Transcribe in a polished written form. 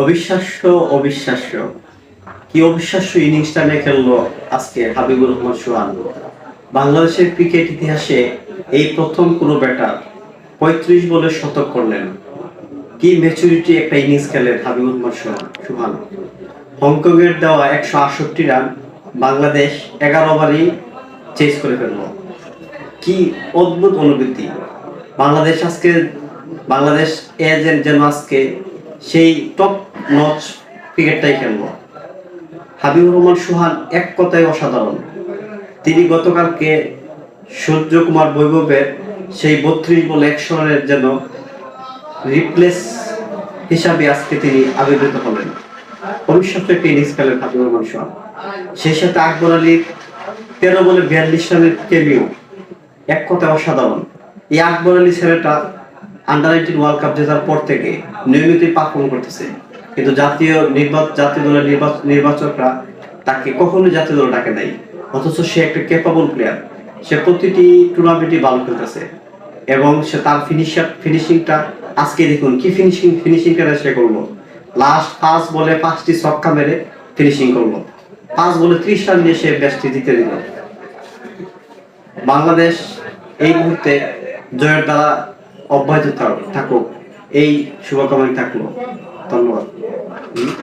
অবিশ্বাস্য অবিশ্বাস্য কি অবিশ্বাস্য ইনিংসটা নিয়ে খেললো আজকে হাবিবুর রহমান সোহান। বাংলাদেশের ক্রিকেট ইতিহাসে এই প্রথম কোনো ব্যাটার ৩৫ বলে শতক করলেন। কি ম্যাচুরিটি একটা ইনিংস খেলেন হাবিবুর রহমান সোহান। হংকং এর দেওয়া ১৬৮ রান বাংলাদেশ ১১ ওভারই চেস করে ফেলল। কি অদ্ভুত অনুভূতি। বাংলাদেশ যেন আজকে সেই টপ নচ ক্রিকেটটাই খেললো। হাবিবুর রহমান সোহান এক কথায় অসাধারণ। তিনি গতকালকে সূর্যকুমার বৈভবের সেই ৩২ বলে ১০০ রানের যেন রিপ্লেস হিসাবে আজকে তিনি আবির্ভূত হলেন। অবিশ্বাস্য একটি ইনিংস খেলেন হাবিবুর রহমান সোহান। সেই সাথে আকবর আলীর ১৩ বলে ৪২ রানের কেমিও এক কথায় অসাধারণ। এই আকবর আলী ছেলেটা আন্ডার-19 ওয়ার্ল্ড কাপ জেতার পর থেকে নিয়মিতই পারফর্ম করতেছে, কিন্তু জাতীয় দলের নির্বাচকরা তাকে কখনোই জাতীয় দল ডাকে নাই। অথচ সে একটা ক্যাপাবল প্লেয়ার। সে প্রতিটি টুর্নামেন্টই ভালো খেলতেছে এবং সে তার ফিনিশিংটা আজকে দেখুন কি ফিনিশিংটা সে করলো। লাস্ট 5 বলে 5টি ছক্কা মেরে ফিনিশিং করলো। 5 বলে 30 রান দিয়ে সে ম্যাচটি জিতে দিল। বাংলাদেশ এই মুহূর্তে জয়ের দ্বারা অব্যাহত থাকুক, এই শুভকামনা থাকলো। ধন্যবাদ।